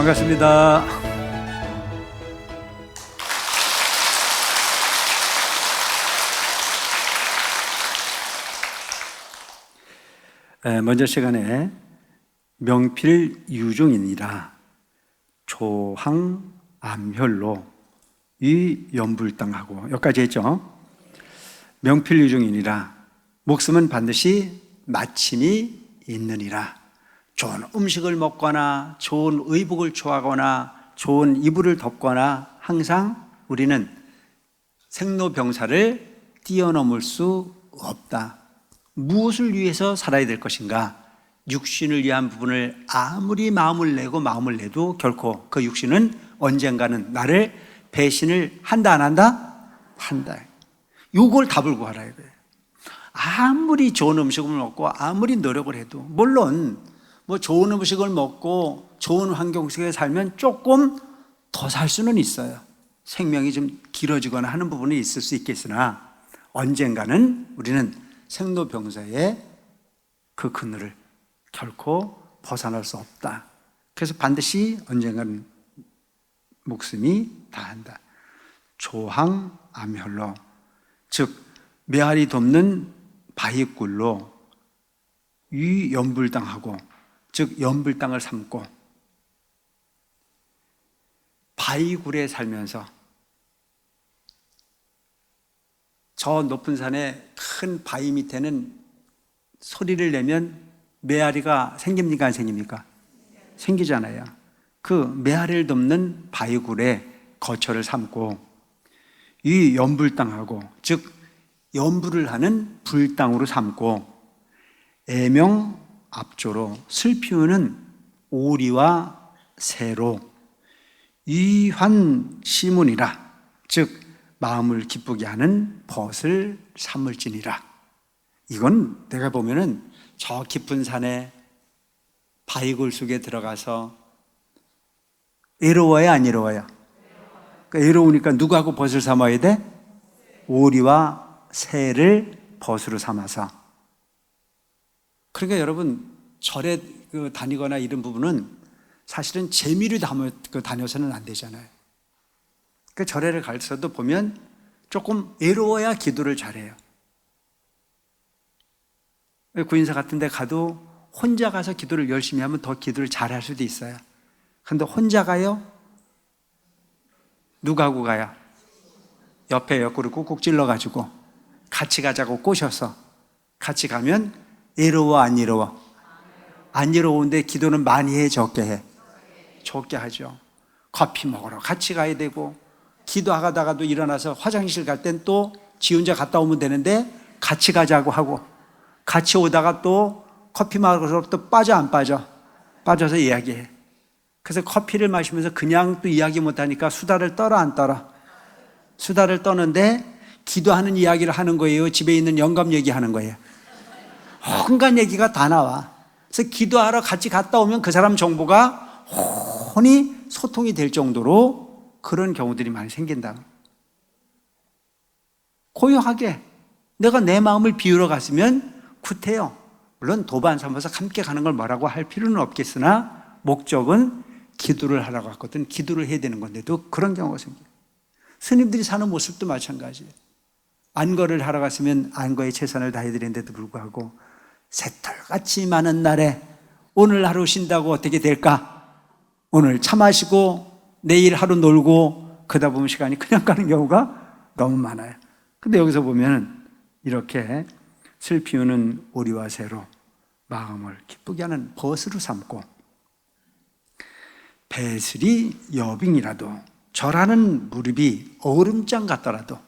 반갑습니다. 먼저 시간에 명필유종이니라 조항 암혈로 이 연불당하고 여기까지 했죠. 명필유종이니라 목숨은 반드시 마침이 있느니라. 좋은 음식을 먹거나 좋은 의복을 취하거나 좋은 이불을 덮거나 항상 우리는 생로병사를 뛰어넘을 수 없다. 무엇을 위해서 살아야 될 것인가? 육신을 위한 부분을 아무리 마음을 내도 결코 그 육신은 언젠가는 나를 배신을 한다 안 한다? 한다. 요걸 답을 구하라 이거예요. 아무리 좋은 음식을 먹고 아무리 노력을 해도, 물론 뭐 좋은 음식을 먹고 좋은 환경 속에 살면 조금 더 살 수는 있어요. 생명이 좀 길어지거나 하는 부분이 있을 수 있겠으나 언젠가는 우리는 생로병사의 그 그늘을 결코 벗어날 수 없다. 그래서 반드시 언젠가는 목숨이 다한다. 조항 암혈로, 즉 메아리 덮는 바위굴로 이 연불당하고, 즉 연불당을 삼고 바위굴에 살면서 저 높은 산에 큰 바위 밑에는 소리를 내면 메아리가 생깁니까 안 생깁니까? 생기잖아요. 그 메아리를 덮는 바위굴에 거처를 삼고 이 연불당하고, 즉 연불을 하는 불당으로 삼고 애명 압조로 슬피우는 오리와 새로 이환시문이라, 즉 마음을 기쁘게 하는 벗을 삼을지니라. 이건 내가 보면은 저 깊은 산에 바위굴 속에 들어가서 외로워요 안 외로워요? 그러니까 외로우니까 누구하고 벗을 삼아야 돼? 오리와 새를 벗으로 삼아서. 그러니까 여러분 절에 다니거나 이런 부분은 사실은 재미로 다녀서는 안 되잖아요. 그 절에를 가서도 보면 조금 외로워야 기도를 잘해요. 구인사 같은 데 가도 혼자 가서 기도를 열심히 하면 더 기도를 잘할 수도 있어요. 근데 혼자 가요? 누구하고 가요? 옆에 옆구리 꾹꾹 찔러가지고 같이 가자고 꼬셔서 같이 가면 외로워 안 외로워? 안 외로운데 기도는 많이 해 적게 해? 적게 하죠. 커피 먹으러 같이 가야 되고, 기도하다가도 일어나서 화장실 갈 땐 또 지 혼자 갔다 오면 되는데 같이 가자고 하고, 같이 오다가 또 커피 마시러 또 빠져 안 빠져? 빠져서 이야기해. 그래서 커피를 마시면서 그냥 또 이야기 못하니까 수다를 떨어 안 떨어? 수다를 떠는데 기도하는 이야기를 하는 거예요? 집에 있는 영감 얘기하는 거예요? 온갖 얘기가 다 나와. 그래서 기도하러 같이 갔다 오면 그 사람 정보가 혼이 소통이 될 정도로 그런 경우들이 많이 생긴다. 고요하게 내가 내 마음을 비우러 갔으면 굿해요. 물론 도반 삼아서 함께 가는 걸 뭐라고 할 필요는 없겠으나 목적은 기도를 하러 갔거든. 기도를 해야 되는 건데도 그런 경우가 생겨요. 스님들이 사는 모습도 마찬가지예요. 안거를 하러 갔으면 안거에 최선을 다해드리는데도 불구하고 새털같이 많은 날에 오늘 하루 쉰다고 어떻게 될까? 오늘 차 마시고 내일 하루 놀고 그러다 보면 시간이 그냥 가는 경우가 너무 많아요. 근데 여기서 보면 이렇게 슬피우는 오리와 새로 마음을 기쁘게 하는 벗으로 삼고, 배슬이 여빙이라도 절하는 무릎이 얼음장 같더라도,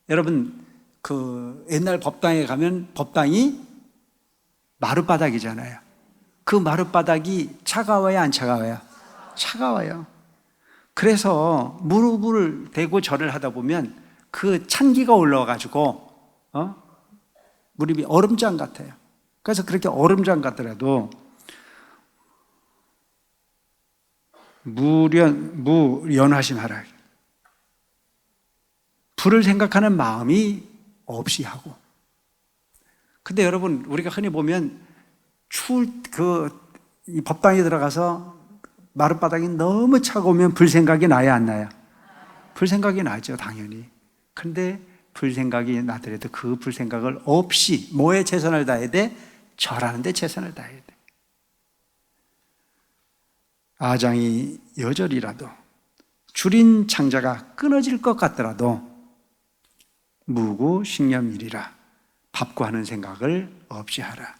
여러분 그 옛날 법당에 가면 법당이 마룻바닥이잖아요. 그 마룻바닥이 차가워요 안 차가워요? 차가워요. 그래서 무릎을 대고 절을 하다 보면 그 찬기가 올라와가지고 무릎이 얼음장 같아요. 그래서 그렇게 얼음장 같더라도 무연하심하라. 불을 생각하는 마음이 없이 하고. 근데 여러분 우리가 흔히 보면 이 법당에 들어가서 마룻바닥이 너무 차가우면 불생각이 나야 안 나요? 불생각이 나죠, 당연히. 근데 불생각이 나더라도 그 불생각을 없이 뭐에 최선을 다해야 돼? 절하는 데 최선을 다해야 돼. 아장이 여절이라도 줄인 창자가 끊어질 것 같더라도 무구식념이리라. 밥과 하는 생각을 없이 하라.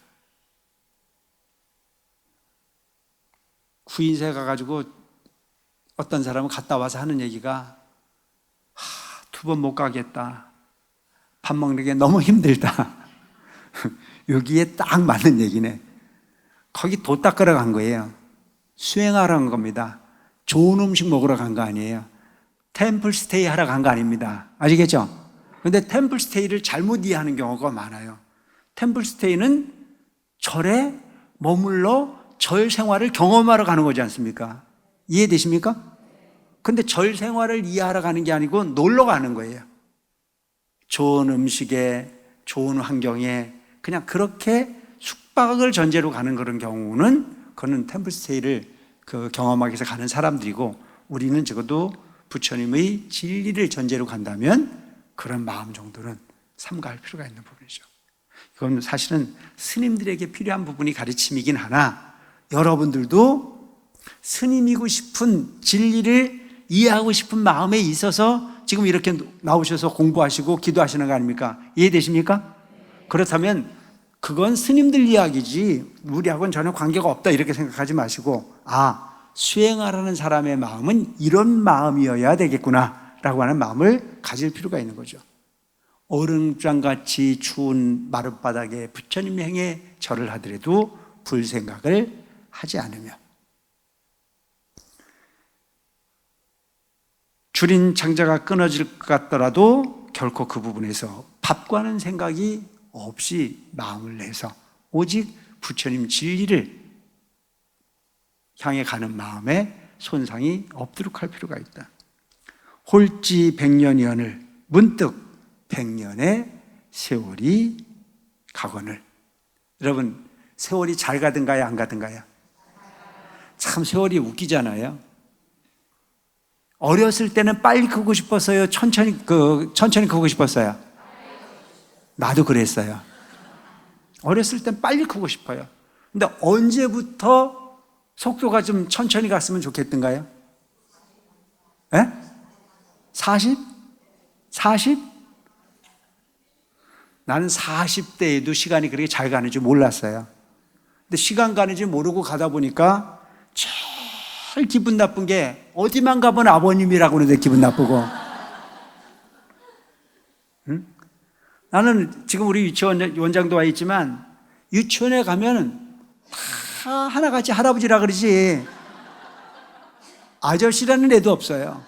구인세 가가지고 어떤 사람은 갔다 와서 하는 얘기가 2번 못 가겠다. 밥 먹는 게 너무 힘들다. 여기에 딱 맞는 얘기네. 거기 도 닦으러 간 거예요. 수행하러 간 겁니다. 좋은 음식 먹으러 간 거 아니에요. 템플 스테이 하러 간 거 아닙니다. 아시겠죠? 근데 템플 스테이를 잘못 이해하는 경우가 많아요. 템플 스테이는 절에 머물러 절 생활을 경험하러 가는 거지 않습니까? 이해되십니까? 근데 절 생활을 이해하러 가는 게 아니고 놀러 가는 거예요. 좋은 음식에, 좋은 환경에 그냥 그렇게 숙박을 전제로 가는 그런 경우는 그거는 템플스테이를 경험하기 위해서 가는 사람들이고, 우리는 적어도 부처님의 진리를 전제로 간다면 그런 마음 정도는 삼가할 필요가 있는 부분이죠. 이건 사실은 스님들에게 필요한 부분이 가르침이긴 하나, 여러분들도 스님이고 싶은 진리를 이해하고 싶은 마음에 있어서 지금 이렇게 나오셔서 공부하시고 기도하시는 거 아닙니까? 이해되십니까? 그렇다면 그건 스님들 이야기지 우리하고는 전혀 관계가 없다 이렇게 생각하지 마시고, 수행하라는 사람의 마음은 이런 마음이어야 되겠구나 라고 하는 마음을 가질 필요가 있는 거죠. 얼음장같이 추운 마룻바닥에 부처님 행에 절을 하더라도 불생각을 하지 않으며, 줄인 창자가 끊어질 것 같더라도 결코 그 부분에서 밥과는 생각이 없이 마음을 내서 오직 부처님 진리를 향해 가는 마음에 손상이 없도록 할 필요가 있다. 홀지 백년이언을 문득 백년의 세월이 가거늘. 여러분, 세월이 잘 가든가요, 안 가든가요? 참 세월이 웃기잖아요. 어렸을 때는 빨리 크고 싶었어요? 천천히 크고 싶었어요? 나도 그랬어요. 어렸을 땐 빨리 크고 싶어요. 근데 언제부터 속도가 좀 천천히 갔으면 좋겠던가요? 40? 40? 나는 40대에도 시간이 그렇게 잘 가는 줄 몰랐어요. 근데 시간 가는 줄 모르고 가다 보니까 제일 기분 나쁜 게 어디만 가면 아버님이라고 하는데 기분 나쁘고. 응? 나는 지금 우리 유치원 원장도 와 있지만 유치원에 가면 다 하나같이 할아버지라 그러지 아저씨라는 애도 없어요.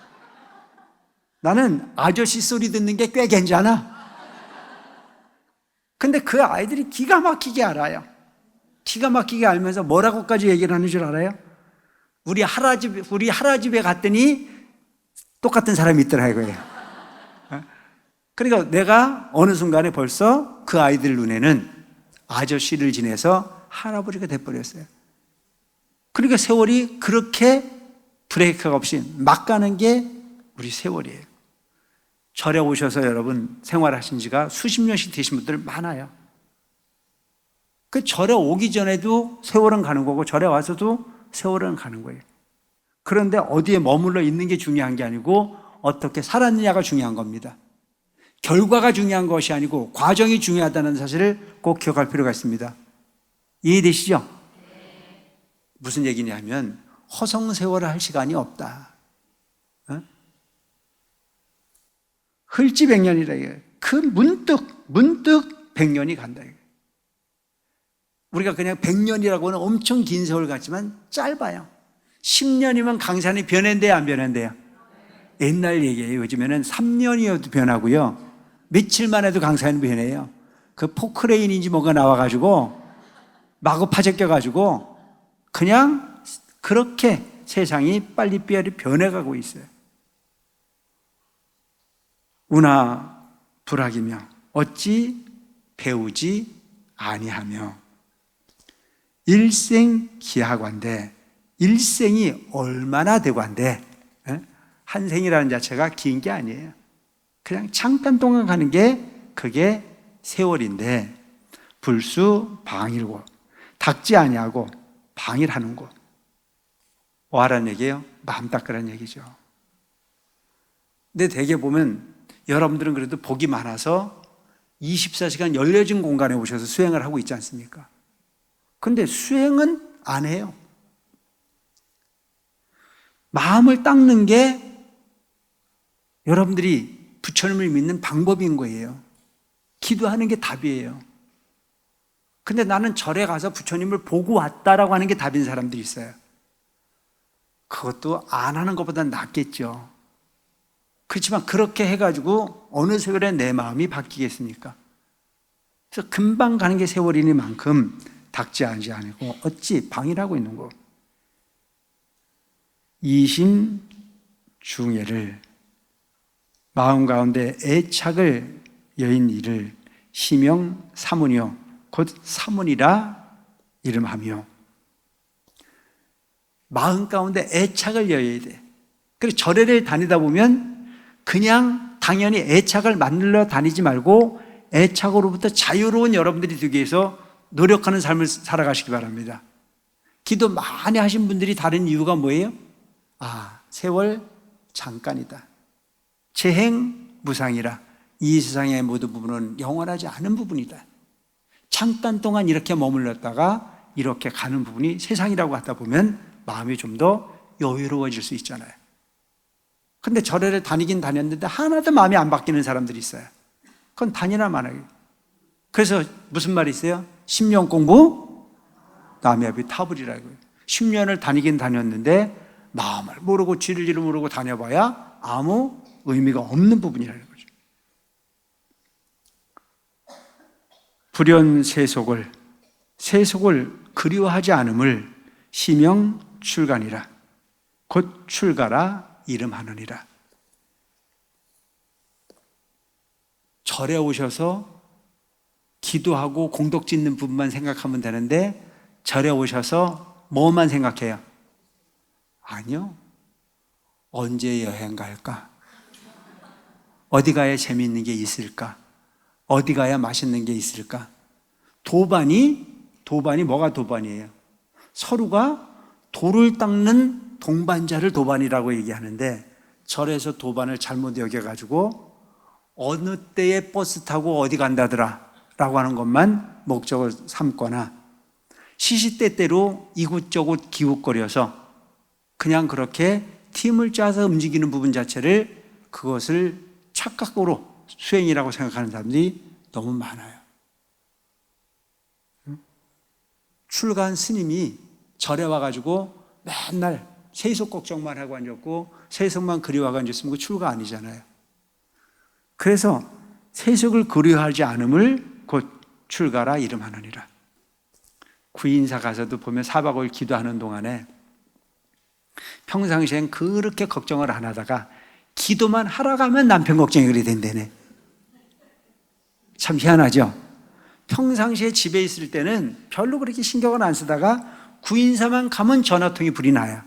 나는 아저씨 소리 듣는 게 꽤 괜찮아. 근데 그 아이들이 기가 막히게 알아요. 기가 막히게 알면서 뭐라고까지 얘기를 하는 줄 알아요? 우리 하라 집에 갔더니 똑같은 사람이 있더라 이거예요. 그러니까 내가 어느 순간에 벌써 그 아이들 눈에는 아저씨를 지내서 할아버지가 돼버렸어요. 그러니까 세월이 그렇게 브레이크가 없이 막 가는 게 우리 세월이에요. 절에 오셔서 여러분 생활하신 지가 수십 년씩 되신 분들 많아요. 그 절에 오기 전에도 세월은 가는 거고 절에 와서도 세월은 가는 거예요. 그런데 어디에 머물러 있는 게 중요한 게 아니고 어떻게 살았느냐가 중요한 겁니다. 결과가 중요한 것이 아니고 과정이 중요하다는 사실을 꼭 기억할 필요가 있습니다. 이해되시죠? 무슨 얘기냐면 허송세월을 할 시간이 없다. 흘지백년이라 이거예요. 그 문득 100년이 간다. 우리가 그냥 100년이라고 하는 엄청 긴 세월 같지만 짧아요. 10년이면 강산이 변한대요, 안 변한대요? 옛날 얘기예요. 요즘에는 3년이어도 변하고요. 며칠만 해도 강산이 변해요. 그 포크레인인지 뭐가 나와가지고 마구 파제껴가지고 그냥 그렇게 세상이 빨리빨리 변해가고 있어요. 우나 불악이며 어찌 배우지 아니하며 일생 기하관대 일생이 얼마나 되고 한데, 한 생이라는 자체가 긴 게 아니에요. 그냥 잠깐 동안 가는 게 그게 세월인데, 불수 방일고 닦지 아니하고 방일하는 거. 뭐 하라는 얘기예요? 마음 닦으라는 얘기죠. 근데 대개 보면 여러분들은 그래도 복이 많아서 24시간 열려진 공간에 오셔서 수행을 하고 있지 않습니까? 근데 수행은 안 해요. 마음을 닦는 게 여러분들이 부처님을 믿는 방법인 거예요. 기도하는 게 답이에요. 근데 나는 절에 가서 부처님을 보고 왔다라고 하는 게 답인 사람들이 있어요. 그것도 안 하는 것보다 낫겠죠. 그렇지만 그렇게 해가지고 어느 세월에 내 마음이 바뀌겠습니까? 그래서 금방 가는 게 세월이니만큼 닦지 아니하고 어찌 방일하고 있는 거. 이심 중애를 마음 가운데 애착을 여인 이를 시명 사문이요 곧 사문이라 이름하며. 마음 가운데 애착을 여어야 돼. 그래서 절에를 다니다 보면 그냥 당연히 애착을 만들러 다니지 말고 애착으로부터 자유로운 여러분들이 되기 위해서 노력하는 삶을 살아가시기 바랍니다. 기도 많이 하신 분들이 다른 이유가 뭐예요? 세월 잠깐이다. 재행 무상이라. 이 세상의 모든 부분은 영원하지 않은 부분이다. 잠깐 동안 이렇게 머물렀다가 이렇게 가는 부분이 세상이라고 하다 보면 마음이 좀 더 여유로워질 수 있잖아요. 근데 절에를 다니긴 다녔는데 하나도 마음이 안 바뀌는 사람들이 있어요. 그건 다니나 마나요. 그래서 무슨 말이 있어요? 10년 공부 남의 앞이 타불이라고요. 10년을 다니긴 다녔는데 마음을 모르고 진리를 모르고 다녀봐야 아무 의미가 없는 부분이라는 거죠. 불연 세속을 그리워하지 않음을 시명 출간이라 곧 출가라 이름하느니라. 절에 오셔서 기도하고 공덕 짓는 부분만 생각하면 되는데 절에 오셔서 뭐만 생각해요? 아니요. 언제 여행 갈까? 어디 가야 재미있는 게 있을까? 어디 가야 맛있는 게 있을까? 도반이 뭐가 도반이에요? 서로가 돌을 닦는 동반자를 도반이라고 얘기하는데 절에서 도반을 잘못 여겨가지고 어느 때에 버스 타고 어디 간다더라 라고 하는 것만 목적을 삼거나 시시때때로 이곳저곳 기웃거려서 그냥 그렇게 팀을 짜서 움직이는 부분 자체를 그것을 착각으로 수행이라고 생각하는 사람들이 너무 많아요. 출가한 스님이 절에 와가지고 맨날 세속 걱정만 하고 앉았고 세속만 그리워하고 앉았으면 그 출가 아니잖아요. 그래서 세속을 그리워하지 않음을 곧 출가라 이름하느니라. 구인사 가서도 보면 4박 5일 기도하는 동안에 평상시엔 그렇게 걱정을 안 하다가 기도만 하러 가면 남편 걱정이 그리 된다네. 참 희한하죠? 평상시에 집에 있을 때는 별로 그렇게 신경을 안 쓰다가 구인사만 가면 전화통이 불이 나요.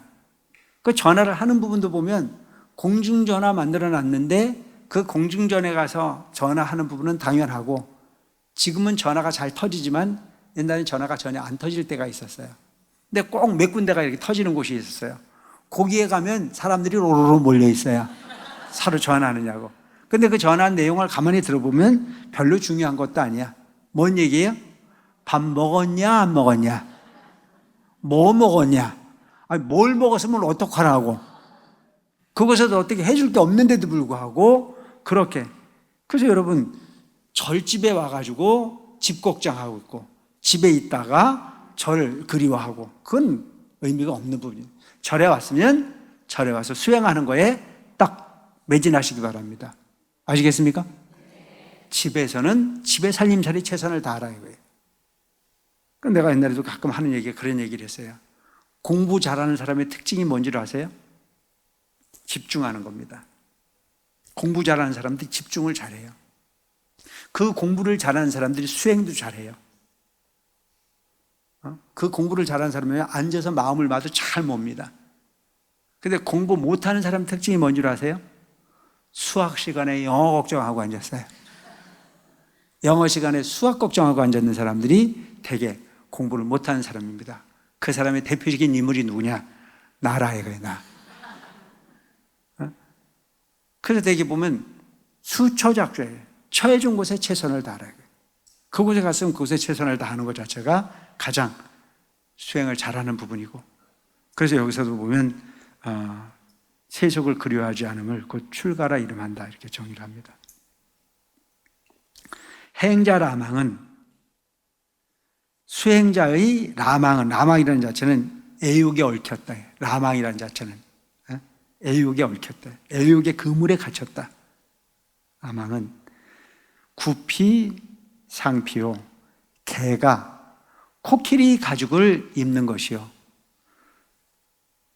그 전화를 하는 부분도 보면 공중전화 만들어 놨는데 그 공중전에 가서 전화하는 부분은 당연하고 지금은 전화가 잘 터지지만 옛날엔 전화가 전혀 안 터질 때가 있었어요. 근데 꼭 몇 군데가 이렇게 터지는 곳이 있었어요. 거기에 가면 사람들이 로로로 몰려 있어요. 서로 전화하느냐고. 근데 그 전화한 내용을 가만히 들어보면 별로 중요한 것도 아니야. 뭔 얘기예요? 밥 먹었냐 안 먹었냐? 뭐 먹었냐? 아니, 뭘 먹었으면 어떡하라고. 그것에도 어떻게 해줄 게 없는데도 불구하고 그렇게. 그래서 여러분 절집에 와가지고 집 걱정하고 있고 집에 있다가 절 그리워하고 그건 의미가 없는 부분이에요. 절에 왔으면 절에 와서 수행하는 거에 딱 매진하시기 바랍니다. 아시겠습니까? 집에서는 집에 살림살이 최선을 다하라 이거예요. 내가 옛날에도 가끔 하는 얘기가 그런 얘기를 했어요. 공부 잘하는 사람의 특징이 뭔지를 아세요? 집중하는 겁니다. 공부 잘하는 사람들이 집중을 잘해요. 그 공부를 잘하는 사람들이 수행도 잘해요. 그 공부를 잘하는 사람은 앉아서 마음을 봐도 잘 몹니다. 근데 공부 못하는 사람 특징이 뭔 줄 아세요? 수학 시간에 영어 걱정하고 앉았어요. 영어 시간에 수학 걱정하고 앉았는 사람들이 대개 공부를 못하는 사람입니다. 그 사람의 대표적인 인물이 누구냐? 나라 이거예요, 나. 그래서 대개 보면 수초작죄예요. 처해준 곳에 최선을 다하라. 그곳에 갔으면 그곳에 최선을 다하는 것 자체가 가장 수행을 잘하는 부분이고, 그래서 여기서도 보면 세속을 그리워하지 않음을 곧 출가라 이름한다 이렇게 정의를 합니다. 행자 라망은, 수행자의 라망이라는 자체는 애욕에 얽혔다. 라망이라는 자체는 애욕에 얽혔다. 애욕의 그물에 갇혔다. 라망은 구피 상피요, 개가 코끼리 가죽을 입는 것이요,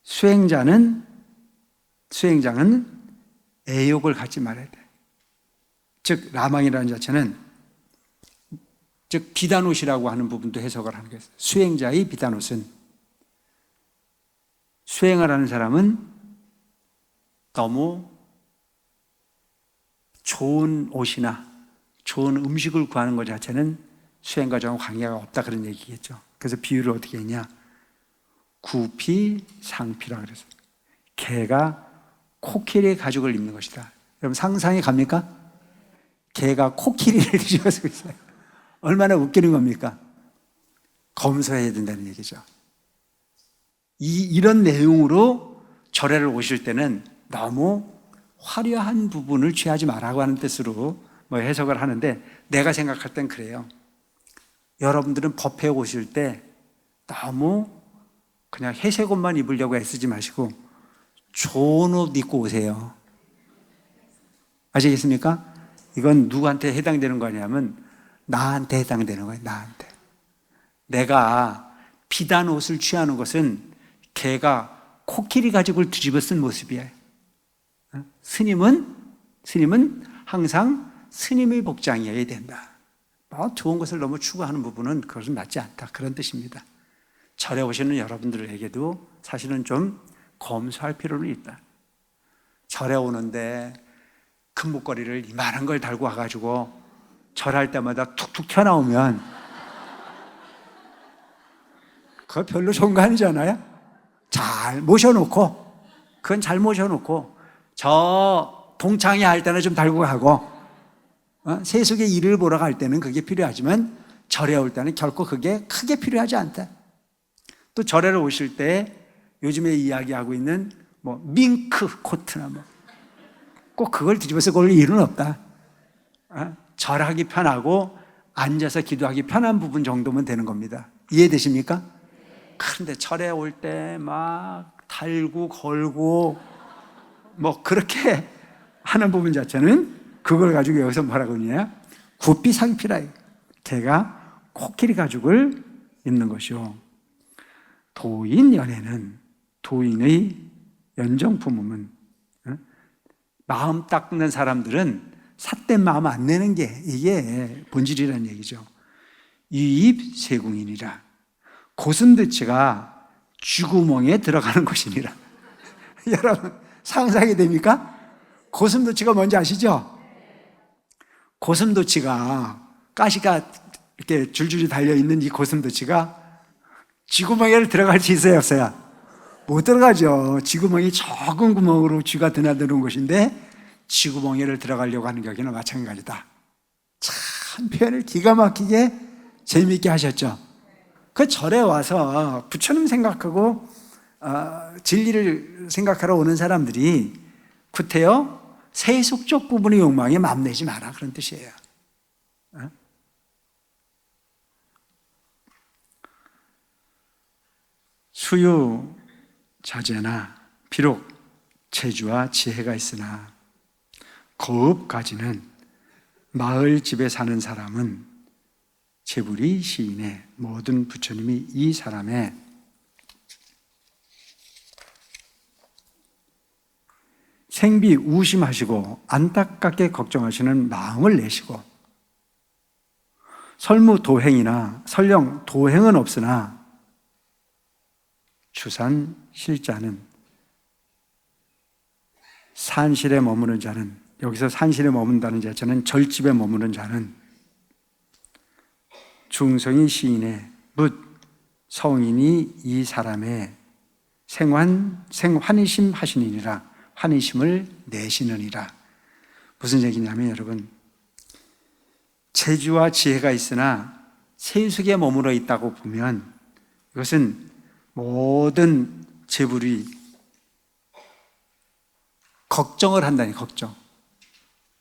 수행자는 애욕을 갖지 말아야 돼. 즉 라망이라는 자체는 즉 비단옷이라고 하는 부분도 해석을 하는 거예요. 수행자의 비단옷은, 수행을 하는 사람은 너무 좋은 옷이나 좋은 음식을 구하는 것 자체는 수행과 좀 관계가 없다 그런 얘기겠죠. 그래서 비유를 어떻게 했냐? 구피 상피라 그래서 개가 코끼리 가죽을 입는 것이다. 여러분 상상이 갑니까? 개가 코끼리를 뒤집어쓰고 있어요. 얼마나 웃기는 겁니까? 검소해야 된다는 얘기죠. 이런 내용으로 절에를 오실 때는 너무 화려한 부분을 취하지 말라고 하는 뜻으로 해석을 하는데, 내가 생각할 땐 그래요. 여러분들은 법회에 오실 때 너무 그냥 회색 옷만 입으려고 애쓰지 마시고 좋은 옷 입고 오세요. 아시겠습니까? 이건 누구한테 해당되는 거냐면 나한테 해당되는 거예요. 나한테. 내가 비단 옷을 취하는 것은 개가 코끼리 가죽을 뒤집어 쓴 모습이에요. 스님은 항상 스님의 복장이어야 된다. 좋은 것을 너무 추구하는 부분은 그것은 맞지 않다, 그런 뜻입니다. 절에 오시는 여러분들에게도 사실은 좀 검소할 필요는 있다. 절에 오는데 금목걸이를 이만한 걸 달고 와가지고 절할 때마다 툭툭 튀어나오면 그거 별로 좋은 거 아니잖아요. 잘 모셔놓고, 그건 잘 모셔놓고 저 동창회 할 때는 좀 달고 가고, 세속의 일을 보러 갈 때는 그게 필요하지만 절에 올 때는 결코 그게 크게 필요하지 않다. 또 절에를 오실 때 요즘에 이야기하고 있는 밍크 코트나 꼭 그걸 뒤집어서 올 일은 없다. 절하기 편하고 앉아서 기도하기 편한 부분 정도면 되는 겁니다. 이해되십니까? 그런데 절에 올 때 막 달고 걸고 그렇게 하는 부분 자체는 그걸 가지고 여기서 뭐라고 하냐? 구피 상피라. 개가 코끼리 가죽을 입는 것이요. 도인 연애는, 도인의 연정품은, 마음 닦는 사람들은 삿된 마음 안 내는 게 이게 본질이라는 얘기죠. 유입 세궁이니라. 고슴도치가 쥐구멍에 들어가는 것이니라. 여러분 상상이 됩니까? 고슴도치가 뭔지 아시죠? 고슴도치가, 가시가 이렇게 줄줄이 달려있는 이 고슴도치가 쥐구멍에를 들어갈 수 있어요, 없어요? 못 들어가죠. 쥐구멍이 적은 구멍으로 쥐가 드나드는 곳인데 쥐구멍에를 들어가려고 하는 격이나 마찬가지다. 참 표현을 기가 막히게 재미있게 하셨죠. 그 절에 와서 부처님 생각하고 진리를 생각하러 오는 사람들이 구태여 세속적 부분의 욕망에 맘내지 마라, 그런 뜻이에요. 수유 자제나 비록 재주와 지혜가 있으나 거읍까지는 마을 집에 사는 사람은 제불이 시인의 모든 부처님이 이 사람의 생비 우심하시고 안타깝게 걱정하시는 마음을 내시고 설령 도행은 없으나 주산 실자는 산실에 머무는 자는, 여기서 산실에 머문다는 자체는 절집에 머무는 자는 중성이 시인의 묻 성인이 이 사람의 생환이심 하시느니라. 환희심을 내시느니라. 무슨 얘기냐면 여러분, 재주와 지혜가 있으나 세속에 머물러 있다고 보면 이것은 모든 재물이 걱정을 한다니, 걱정.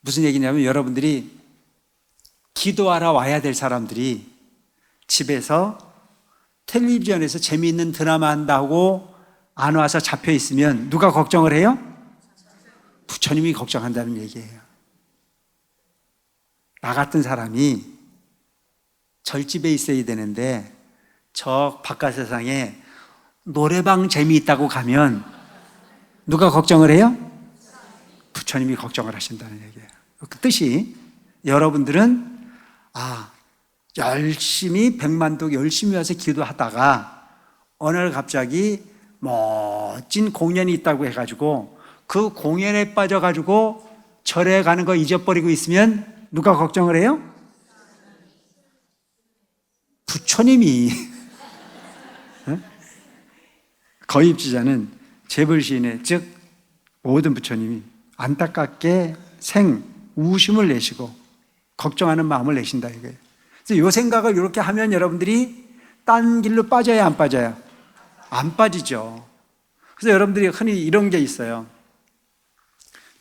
무슨 얘기냐면 여러분들이 기도하러 와야 될 사람들이 집에서 텔레비전에서 재미있는 드라마 한다고 안 와서 잡혀 있으면 누가 걱정을 해요? 부처님이 걱정한다는 얘기예요. 나 같은 사람이 절집에 있어야 되는데 저 바깥 세상에 노래방 재미있다고 가면 누가 걱정을 해요? 부처님이 걱정을 하신다는 얘기예요. 그 뜻이 여러분들은 열심히 백만독 열심히 와서 기도하다가 어느 날 갑자기 멋진 공연이 있다고 해가지고 그 공연에 빠져가지고 절에 가는 거 잊어버리고 있으면 누가 걱정을 해요? 부처님이. 거입지자는 재벌시인의 즉 모든 부처님이 안타깝게 우심을 내시고 걱정하는 마음을 내신다 이거예요. 그래서 이 생각을 이렇게 하면 여러분들이 딴 길로 빠져야 안 빠져요? 안 빠지죠. 그래서 여러분들이 흔히 이런 게 있어요.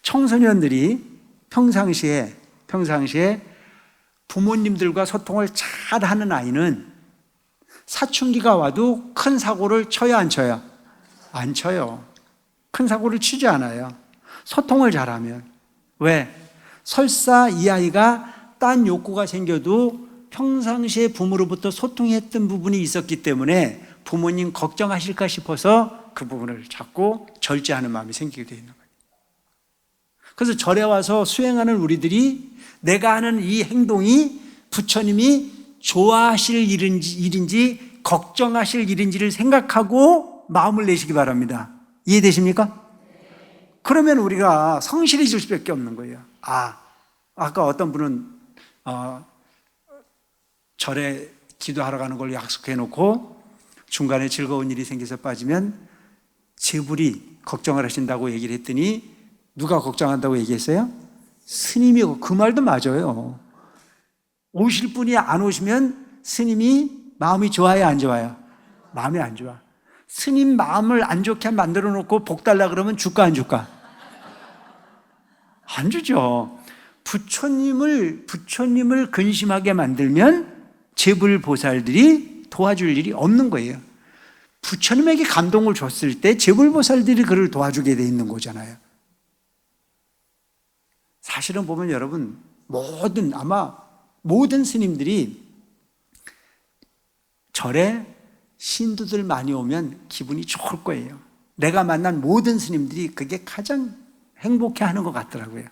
청소년들이 평상시에 부모님들과 소통을 잘 하는 아이는 사춘기가 와도 큰 사고를 쳐요, 안 쳐요? 안 쳐요. 큰 사고를 치지 않아요. 소통을 잘하면. 왜? 설사 이 아이가 딴 욕구가 생겨도 평상시에 부모로부터 소통했던 부분이 있었기 때문에 부모님 걱정하실까 싶어서 그 부분을 자꾸 절제하는 마음이 생기게 되어 있는 거예요. 그래서 절에 와서 수행하는 우리들이 내가 하는 이 행동이 부처님이 좋아하실 일인지 걱정하실 일인지를 생각하고 마음을 내시기 바랍니다. 이해되십니까? 그러면 우리가 성실해질 수밖에 없는 거예요. 아까 어떤 분은 절에 기도하러 가는 걸 약속해 놓고 중간에 즐거운 일이 생겨서 빠지면 재불이 걱정을 하신다고 얘기를 했더니 누가 걱정한다고 얘기했어요? 스님이고. 그 말도 맞아요. 오실 분이 안 오시면 스님이 마음이 좋아요, 안 좋아요? 마음이 안 좋아. 스님 마음을 안 좋게 만들어 놓고 복 달라 그러면 줄까 안 줄까? 안 주죠. 부처님을 근심하게 만들면 재불보살들이 도와줄 일이 없는 거예요. 부처님에게 감동을 줬을 때 재불보살들이 그를 도와주게 돼 있는 거잖아요. 사실은 보면 여러분 아마 모든 스님들이 절에 신도들 많이 오면 기분이 좋을 거예요. 내가 만난 모든 스님들이 그게 가장 행복해하는 것 같더라고요.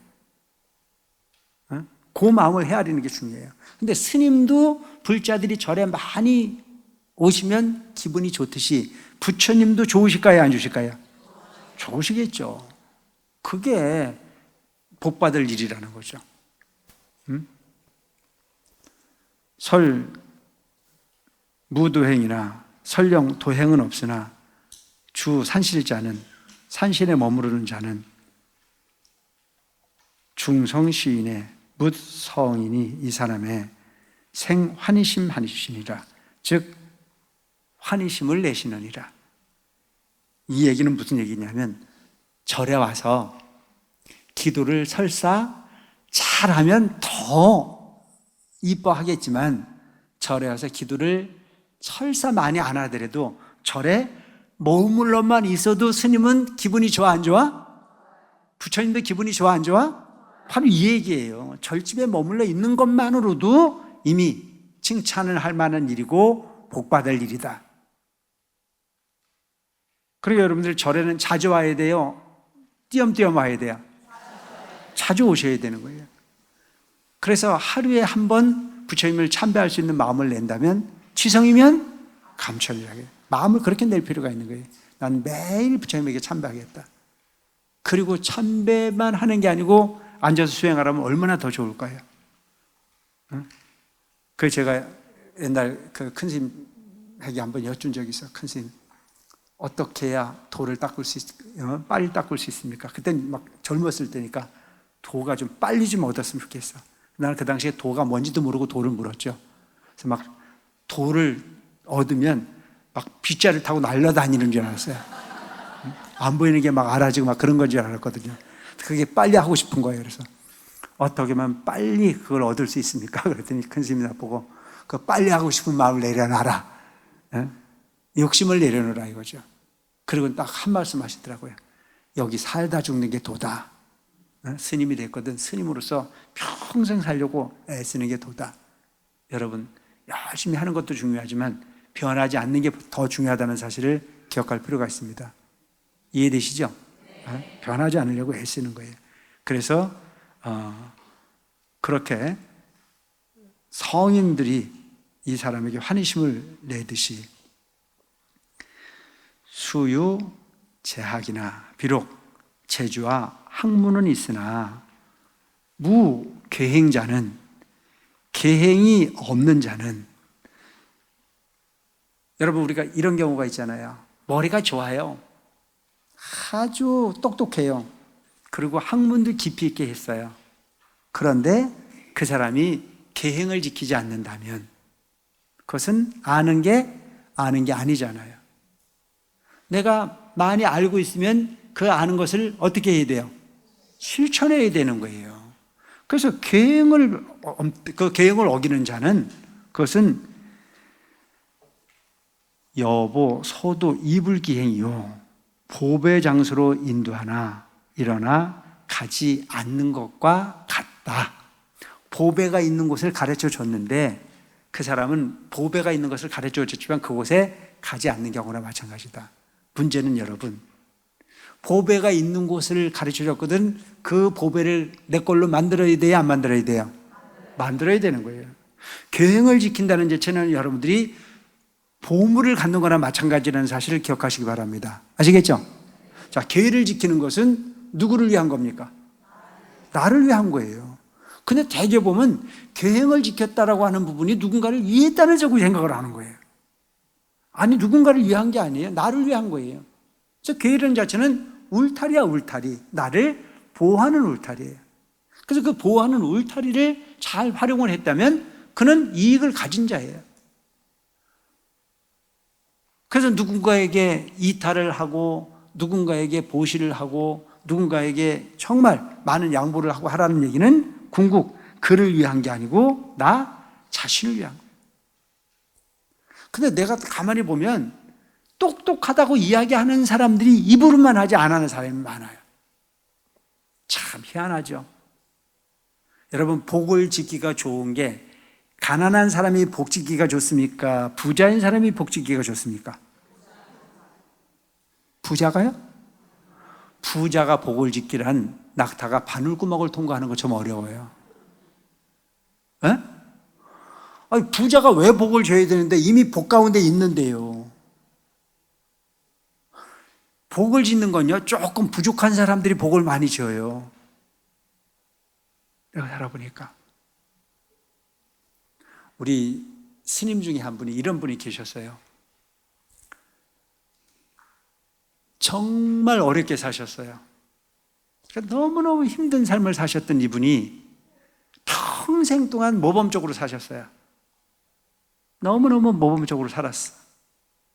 그 마음을 헤아리는 게 중요해요. 근데 스님도 불자들이 절에 많이 오시면 기분이 좋듯이 부처님도 좋으실까요, 안 좋으실까요? 좋으시겠죠. 그게 복받을 일이라는 거죠. 설 무도행이나 설령 도행은 없으나 주 산실자는, 산실에 머무르는 자는 중성시인의 묻 성인이 이 사람의 생환희심 하시니라. 즉 환희심을 내시느니라. 이 얘기는 무슨 얘기냐면 절에 와서 기도를 설사 잘하면 더 이뻐하겠지만 절에 와서 기도를 설사 많이 안 하더라도 절에 머물러만 있어도 스님은 기분이 좋아, 안 좋아? 부처님도 기분이 좋아, 안 좋아? 바로 이 얘기예요. 절집에 머물러 있는 것만으로도 이미 칭찬을 할 만한 일이고 복받을 일이다. 그리고 여러분들 절에는 자주 와야 돼요? 띄엄띄엄 와야 돼요? 자주 오셔야 되는 거예요. 그래서 하루에 한 번 부처님을 참배할 수 있는 마음을 낸다면, 취성이면 감천이라고 해요. 마음을 그렇게 낼 필요가 있는 거예요. 난 매일 부처님에게 참배하겠다. 그리고 참배만 하는 게 아니고 앉아서 수행하라면 얼마나 더 좋을까요? 그 제가 옛날 그 큰 스님에게 한번 여쭌 적이 있어요. 큰 스님, 어떻게 해야 돌을 닦을 수 빨리 닦을 수 있습니까? 그땐 막 젊었을 때니까 도가 좀 빨리 좀 얻었으면 좋겠어. 나는 그 당시에 도가 뭔지도 모르고 돌을 물었죠. 그래서 막 돌을 얻으면 막 빗자를 타고 날아다니는 줄 알았어요. 안 보이는 게 막 알아지고 막 그런 건 줄 알았거든요. 그게 빨리 하고 싶은 거예요. 그래서 어떻게 하면 빨리 그걸 얻을 수 있습니까? 그랬더니 큰 스님이 나보고 그 빨리 하고 싶은 마음을 내려놔라. 욕심을 내려놓으라 이거죠. 그리고 딱 한 말씀 하시더라고요. 여기 살다 죽는 게 도다. 스님이 됐거든. 스님으로서 평생 살려고 애쓰는 게 도다. 여러분, 열심히 하는 것도 중요하지만 변하지 않는 게 더 중요하다는 사실을 기억할 필요가 있습니다. 이해되시죠? 변하지 않으려고 애쓰는 거예요. 그래서 그렇게 성인들이 이 사람에게 환희심을 내듯이 수유, 제학이나 비록 재주와 학문은 있으나 무계행자는, 계행이 없는 자는, 여러분 우리가 이런 경우가 있잖아요. 머리가 좋아요. 아주 똑똑해요. 그리고 학문도 깊이 있게 했어요. 그런데 그 사람이 계행을 지키지 않는다면 그것은 아는 게 아니잖아요. 내가 많이 알고 있으면 그 아는 것을 어떻게 해야 돼요? 실천해야 되는 거예요. 그래서 그 계행을 어기는 자는 그것은 여보, 소도 이불기행이요 보배 장소로 인도하나 일어나 가지 않는 것과 같다. 보배가 있는 곳을 가르쳐 줬는데 그 사람은 보배가 있는 것을 가르쳐 줬지만 그곳에 가지 않는 경우나 마찬가지다. 문제는 여러분, 보배가 있는 곳을 가르쳐 줬거든. 그 보배를 내 걸로 만들어야 돼요? 안 만들어야 돼요? 만들어야 되는 거예요. 계행을 지킨다는 자체는 여러분들이 보물을 갖는 거나 마찬가지라는 사실을 기억하시기 바랍니다. 아시겠죠? 자, 계를 지키는 것은 누구를 위한 겁니까? 나를 위한 거예요. 근데 대개 보면 계행을 지켰다라고 하는 부분이 누군가를 위했다는 자꾸 생각을 하는 거예요. 아니, 누군가를 위한 게 아니에요. 나를 위한 거예요. 그래서 계라는 자체는 울타리야, 울타리. 나를 보호하는 울타리예요. 그래서 그 보호하는 울타리를 잘 활용을 했다면 그는 이익을 가진 자예요. 그래서 누군가에게 이탈을 하고 누군가에게 보시를 하고 누군가에게 정말 많은 양보를 하고 하라는 얘기는 궁극 그를 위한 게 아니고 나 자신을 위한 거예요. 근데 내가 가만히 보면 똑똑하다고 이야기하는 사람들이 입으로만 하지 안 하는 사람이 많아요. 참 희한하죠. 여러분, 복을 짓기가 좋은 게 가난한 사람이 복 짓기가 좋습니까? 부자인 사람이 복 짓기가 좋습니까? 부자가요? 부자가 복을 짓기란 낙타가 바늘구멍을 통과하는 것처럼 어려워요. 에? 아니, 부자가 왜 복을 줘야 되는데 이미 복 가운데 있는데요. 복을 짓는 건요, 조금 부족한 사람들이 복을 많이 줘요. 내가 살아보니까. 우리 스님 중에 한 분이 이런 분이 계셨어요. 정말 어렵게 사셨어요. 너무너무 힘든 삶을 사셨던 이분이 평생 동안 모범적으로 사셨어요. 너무너무 모범적으로 살았어.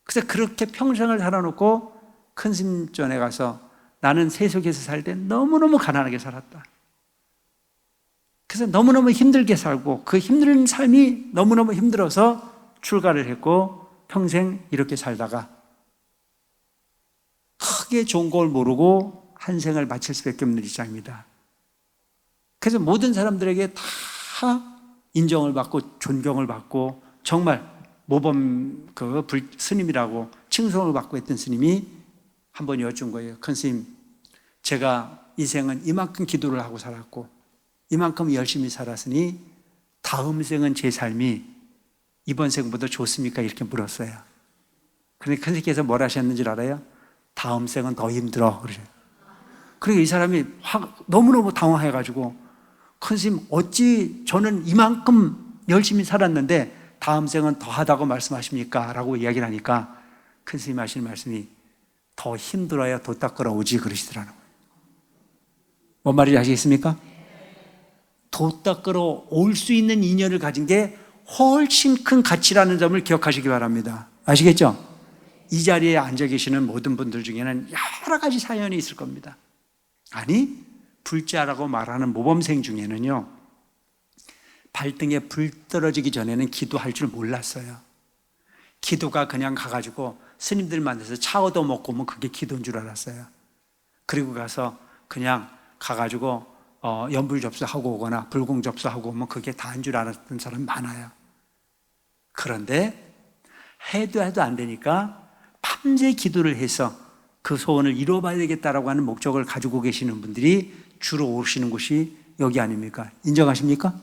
그래서 그렇게 평생을 살아놓고 큰 스님 전에 가서 나는 세속에서 살 때 너무너무 가난하게 살았다. 그래서 너무너무 힘들게 살고 그 힘든 삶이 너무너무 힘들어서 출가를 했고 평생 이렇게 살다가 크게 좋은 걸 모르고 한 생을 마칠 수밖에 없는 입장입니다. 그래서 모든 사람들에게 다 인정을 받고 존경을 받고 정말 모범 스님이라고 칭송을 받고 했던 스님이 한번 여쭌 거예요. 큰 스님, 제가 이 생은 이만큼 기도를 하고 살았고 이만큼 열심히 살았으니 다음 생은 제 삶이 이번 생보다 좋습니까? 이렇게 물었어요. 그런데 큰 새끼께서 뭘 하셨는지 알아요? 다음 생은 더 힘들어 그러죠. 그러니까 이 사람이 너무너무 당황해가지고 큰 스님 어찌 저는 이만큼 열심히 살았는데 다음 생은 더 하다고 말씀하십니까? 라고 이야기를 하니까 큰 스님이 하시는 말씀이 더 힘들어야 도 닦으러 오지 그러시더라는 거예요. 뭔 말인지 아시겠습니까? 도 닦으러 올 수 있는 인연을 가진 게 훨씬 큰 가치라는 점을 기억하시기 바랍니다. 아시겠죠? 이 자리에 앉아 계시는 모든 분들 중에는 여러 가지 사연이 있을 겁니다. 아니, 불자라고 말하는 모범생 중에는요, 발등에 불 떨어지기 전에는 기도할 줄 몰랐어요. 기도가 그냥 가가지고 스님들 만나서 차 얻어먹고 오면 그게 기도인 줄 알았어요. 그리고 가서 그냥 가가지고 연불 접수하고 오거나 불공 접수하고 오면 그게 다인 줄 알았던 사람 많아요. 그런데 해도 안 되니까 밤새 기도를 해서 그 소원을 이뤄봐야 되겠다라고 하는 목적을 가지고 계시는 분들이 주로 오시는 곳이 여기 아닙니까? 인정하십니까?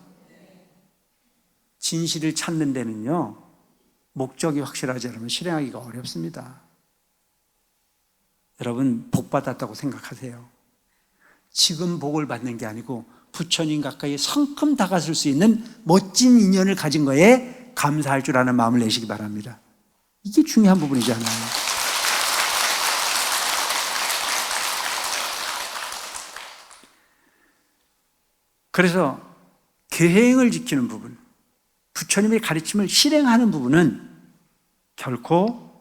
진실을 찾는 데는요, 목적이 확실하지 않으면 실행하기가 어렵습니다. 여러분, 복 받았다고 생각하세요. 지금 복을 받는 게 아니고 부처님 가까이 성큼 다가설 수 있는 멋진 인연을 가진 거에 감사할 줄 아는 마음을 내시기 바랍니다. 이게 중요한 부분이잖아요. 그래서 계행을 지키는 부분, 부처님의 가르침을 실행하는 부분은 결코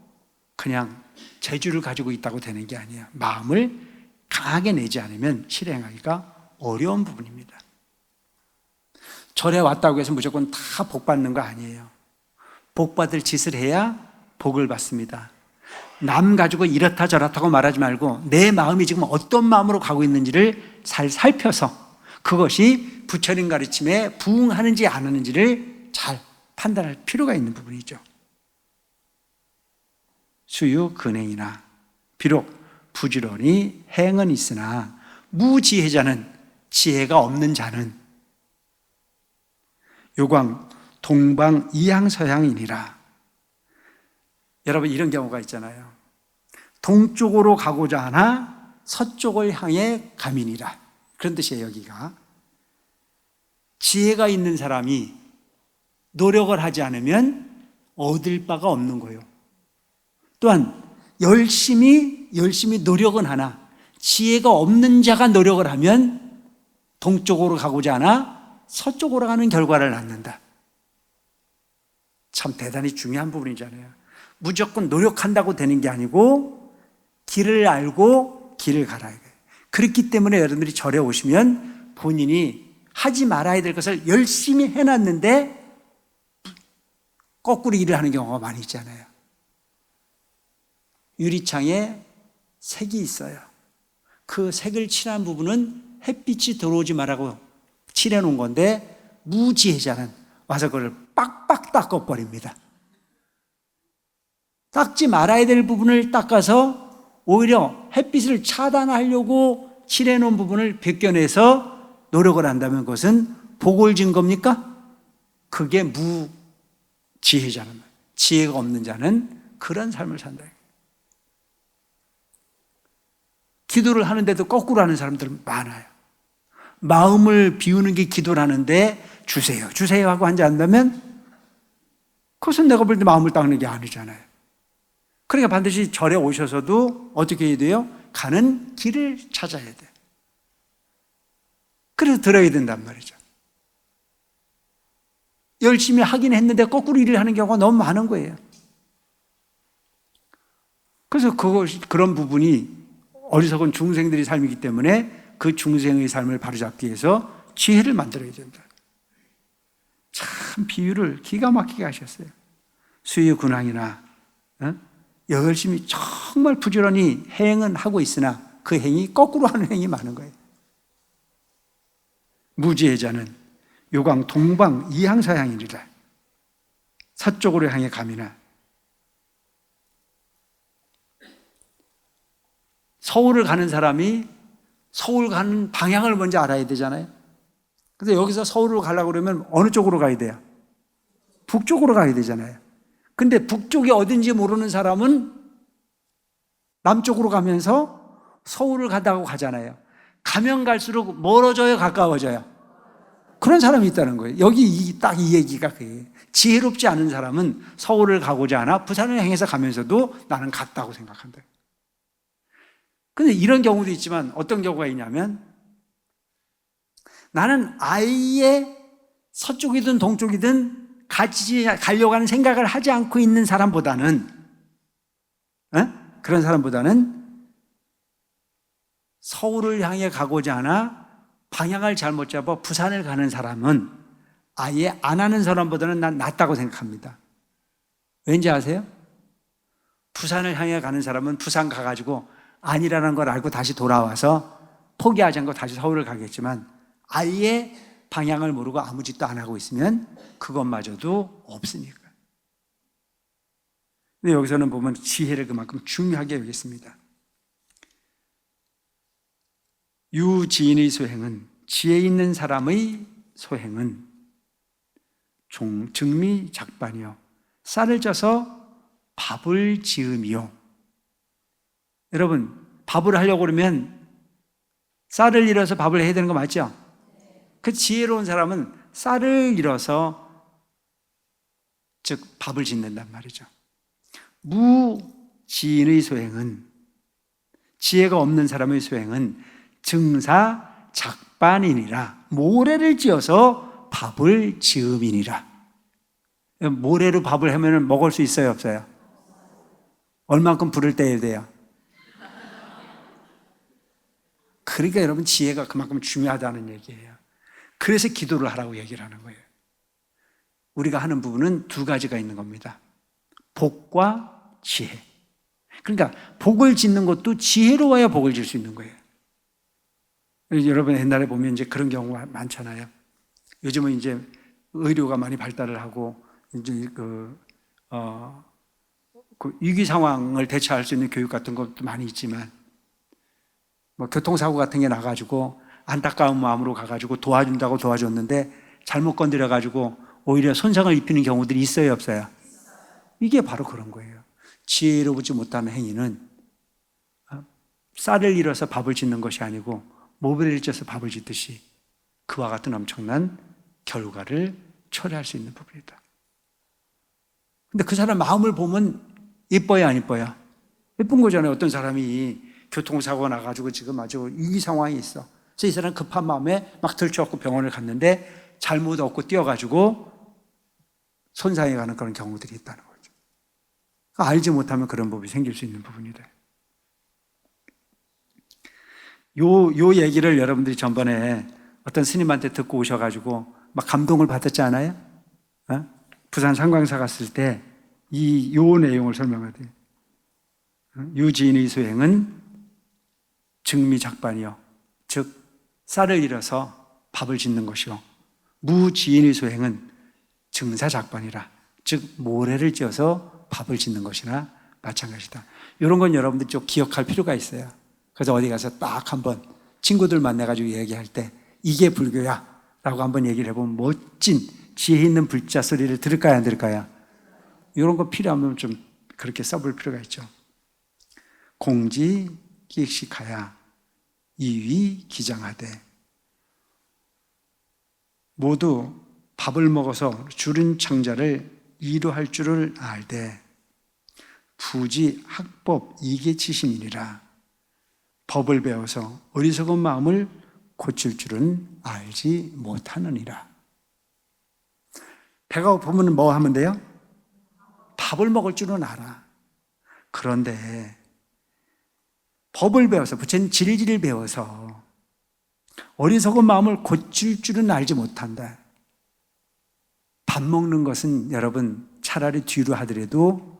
그냥 재주를 가지고 있다고 되는 게 아니에요. 마음을 강하게 내지 않으면 실행하기가 어려운 부분입니다. 절에 왔다고 해서 무조건 다 복 받는 거 아니에요. 복 받을 짓을 해야 복을 받습니다. 남 가지고 이렇다 저렇다고 말하지 말고 내 마음이 지금 어떤 마음으로 가고 있는지를 잘 살펴서 그것이 부처님 가르침에 부응하는지 안 하는지를 잘 판단할 필요가 있는 부분이죠. 수유 근행이나 비록 부지런히 행은 있으나 무지혜자는, 지혜가 없는 자는 요광 동방 이향서향이니라. 여러분, 이런 경우가 있잖아요. 동쪽으로 가고자 하나 서쪽을 향해 가민이라. 그런 뜻이에요. 여기가 지혜가 있는 사람이 노력을 하지 않으면 얻을 바가 없는 거예요. 또한 열심히 노력은 하나 지혜가 없는 자가 노력을 하면 동쪽으로 가고자 하나 서쪽으로 가는 결과를 낳는다. 참 대단히 중요한 부분이잖아요. 무조건 노력한다고 되는 게 아니고 길을 알고 길을 가라. 그렇기 때문에 여러분들이 절에 오시면 본인이 하지 말아야 될 것을 열심히 해놨는데 거꾸로 일을 하는 경우가 많이 있잖아요. 유리창에 색이 있어요. 그 색을 칠한 부분은 햇빛이 들어오지 말라고 칠해놓은 건데 무지혜자는 와서 그걸 빡빡 닦아버립니다. 닦지 말아야 될 부분을 닦아서 오히려 햇빛을 차단하려고 칠해놓은 부분을 벗겨내서 노력을 한다면 그것은 복을 진 겁니까? 그게 무지혜자는, 지혜가 없는 자는 그런 삶을 산다. 기도를 하는데도 거꾸로 하는 사람들 많아요. 마음을 비우는 게 기도를 하는데 주세요 하고 앉아한다면 그것은 내가 볼 때 마음을 닦는 게 아니잖아요. 그러니까 반드시 절에 오셔서도 어떻게 해야 돼요? 가는 길을 찾아야 돼요. 그래서 들어야 된단 말이죠. 열심히 하긴 했는데 거꾸로 일을 하는 경우가 너무 많은 거예요. 그래서 그런 부분이 어리석은 중생들의 삶이기 때문에 그 중생의 삶을 바로잡기 위해서 지혜를 만들어야 된다. 참 비유를 기가 막히게 하셨어요. 수유 근황이나 열심히 정말 부지런히 행은 하고 있으나 그 행이 거꾸로 하는 행이 많은 거예요. 무지혜자는 요광 동방 이향서향이니라. 서쪽으로 향해 가미나. 서울을 가는 사람이 서울 가는 방향을 먼저 알아야 되잖아요. 근데 여기서 서울을 가려고 그러면 어느 쪽으로 가야 돼요? 북쪽으로 가야 되잖아요. 근데 북쪽이 어딘지 모르는 사람은 남쪽으로 가면서 서울을 간다고 가잖아요. 가면 갈수록 멀어져요, 가까워져요? 그런 사람이 있다는 거예요. 여기 딱 이 얘기가 그예요. 지혜롭지 않은 사람은 서울을 가고자 하나 부산을 향해서 가면서도 나는 갔다고 생각한다. 근데 이런 경우도 있지만 어떤 경우가 있냐면 나는 아예 서쪽이든 동쪽이든 같이 가려고 하는 생각을 하지 않고 있는 사람보다는 그런 사람보다는 서울을 향해 가고자 하나 방향을 잘못 잡아 부산을 가는 사람은 아예 안 하는 사람보다는 난 낫다고 생각합니다. 왠지 아세요? 부산을 향해 가는 사람은 부산 가가지고 아니라는 걸 알고 다시 돌아와서 포기하지 않고 다시 서울을 가겠지만 아예 방향을 모르고 아무 짓도 안 하고 있으면 그것마저도 없으니까. 근데 여기서는 보면 지혜를 그만큼 중요하게 여겼습니다. 유지인의 소행은, 지혜 있는 사람의 소행은 증미 작반이요 쌀을 쪄서 밥을 지음이요. 여러분, 밥을 하려고 그러면 쌀을 잃어서 밥을 해야 되는 거 맞죠? 그 지혜로운 사람은 쌀을 잃어서 즉 밥을 짓는단 말이죠. 무지인의 소행은, 지혜가 없는 사람의 소행은 증사 작반이니라, 모래를 지어서 밥을 지음이니라. 모래로 밥을 하면 먹을 수 있어요, 없어요? 얼만큼 불을 떼야 돼요? 그러니까 여러분, 지혜가 그만큼 중요하다는 얘기예요. 그래서 기도를 하라고 얘기를 하는 거예요. 우리가 하는 부분은 두 가지가 있는 겁니다. 복과 지혜. 그러니까 복을 짓는 것도 지혜로워야 복을 질 수 있는 거예요. 여러분, 옛날에 보면 이제 그런 경우가 많잖아요. 요즘은 이제 의료가 많이 발달을 하고 이제 그 위기 상황을 대처할 수 있는 교육 같은 것도 많이 있지만, 뭐 교통사고 같은 게 나가지고 안타까운 마음으로 가가지고 도와준다고 도와줬는데 잘못 건드려가지고 오히려 손상을 입히는 경우들이 있어요, 없어요? 이게 바로 그런 거예요. 지혜로우지 못하는 행위는 쌀을 잃어서 밥을 짓는 것이 아니고 모래를 쪄서 밥을 짓듯이 그와 같은 엄청난 결과를 초래할 수 있는 부분이다. 근데 그 사람 마음을 보면 예뻐요, 안 예뻐요? 예쁜 거잖아요. 어떤 사람이 교통사고가 나가지고 지금 아주 위기 상황이 있어. 그래서 이 사람 급한 마음에 막 들쳐갖고 병원을 갔는데 잘못 얻고 뛰어가지고 손상해 가는 그런 경우들이 있다는 거죠. 알지 못하면 그런 법이 생길 수 있는 부분이다. 요 얘기를 여러분들이 전번에 어떤 스님한테 듣고 오셔가지고 막 감동을 받았지 않아요? 부산 상광사 갔을 때 요 내용을 설명하대요. 유지인의 소행은 증미작반이요, 즉 쌀을 잃어서 밥을 짓는 것이요, 무지인의 소행은 증사작반이라, 즉 모래를 찧어서 밥을 짓는 것이나 마찬가지다. 이런 건 여러분들 좀 기억할 필요가 있어요. 그래서 어디 가서 딱 한번 친구들 만나가지고 얘기할 때 이게 불교야 라고 한번 얘기를 해보면 멋진 지혜 있는 불자 소리를 들을까요, 안 들을까요? 이런 거 필요하면 좀 그렇게 써볼 필요가 있죠. 공지 기익식하야 이위 기장하되, 모두 밥을 먹어서 주른 창자를 이루할 줄을 알되 부지 학법 이계치심이니라. 법을 배워서 어리석은 마음을 고칠 줄은 알지 못하느니라. 배가 고프면 뭐 하면 돼요? 밥을 먹을 줄은 알아. 그런데 법을 배워서, 부처님 질질 배워서 어리석은 마음을 고칠 줄은 알지 못한다. 밥 먹는 것은 여러분 차라리 뒤로 하더라도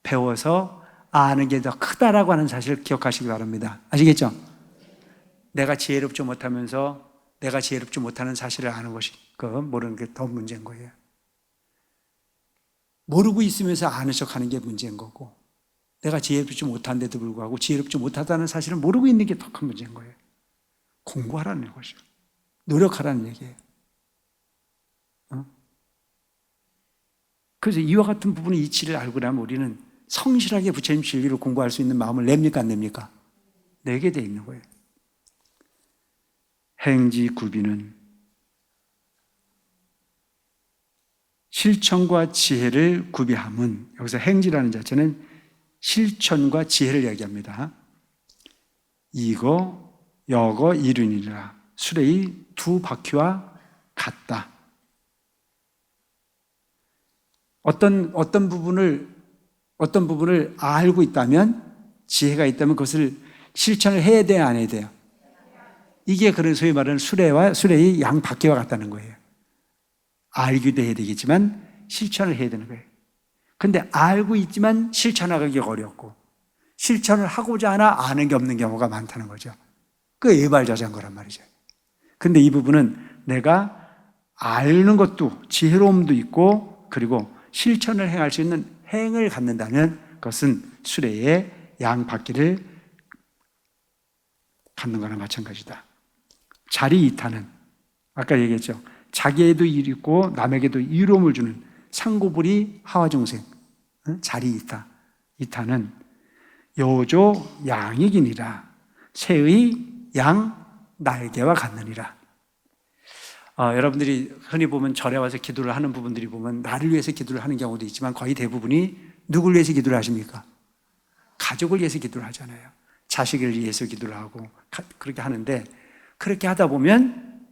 배워서 아는 게 더 크다라고 하는 사실을 기억하시기 바랍니다. 아시겠죠? 내가 지혜롭지 못하면서 내가 지혜롭지 못하는 사실을 아는 것이, 모르는 게 더 문제인 거예요. 모르고 있으면서 아는 척 하는 게 문제인 거고, 내가 지혜롭지 못한데도 불구하고 지혜롭지 못하다는 사실을 모르고 있는 게 더 큰 문제인 거예요. 공부하라는 것이죠. 노력하라는 얘기예요. 그래서 이와 같은 부분의 이치를 알고 나면 우리는 성실하게 부처님 진리를 공부할 수 있는 마음을 냅니까 안 냅니까? 내게 돼 있는 거예요. 행지 구비는 실천과 지혜를 구비함은, 여기서 행지라는 자체는 실천과 지혜를 얘기합니다. 이거 여거 이륜이라 수레의 두 바퀴와 같다. 어떤 부분을 알고 있다면, 지혜가 있다면 그것을 실천을 해야 돼요, 안 해야 돼요? 이게 그런 소위 말하는 수레의 양 바퀴와 같다는 거예요. 알기도 해야 되겠지만 실천을 해야 되는 거예요. 근데 알고 있지만 실천하기가 어렵고, 실천을 하고자 하나 아는 게 없는 경우가 많다는 거죠. 그 애발자전거란 말이죠. 근데 이 부분은 내가 아는 것도 지혜로움도 있고, 그리고 실천을 행할 수 있는 행을 갖는다면 그것은 수레의 양 바퀴를 갖는 거나 마찬가지다. 자리 이타는 아까 얘기했죠. 자기에도 일 있고 남에게도 이로움을 주는 상고불이 하와중생, 자리 이타. 이타는 여조 양이기니라 새의 양 날개와 같느니라. 여러분들이 흔히 보면 절에 와서 기도를 하는 부분들이 보면 나를 위해서 기도를 하는 경우도 있지만 거의 대부분이 누굴 위해서 기도를 하십니까? 가족을 위해서 기도를 하잖아요. 자식을 위해서 기도를 하고 그렇게 하는데, 그렇게 하다 보면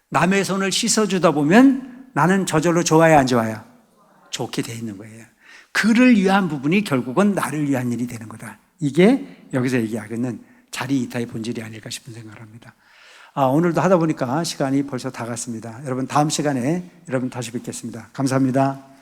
남의 손을 씻어주다 보면 나는 저절로 좋아요, 안 좋아요? 좋게 돼 있는 거예요. 그를 위한 부분이 결국은 나를 위한 일이 되는 거다. 이게 여기서 얘기하겠는 자리 이타의 본질이 아닐까 싶은 생각을 합니다. 오늘도 하다 보니까 시간이 벌써 다 갔습니다. 여러분, 다음 시간에 여러분 다시 뵙겠습니다. 감사합니다.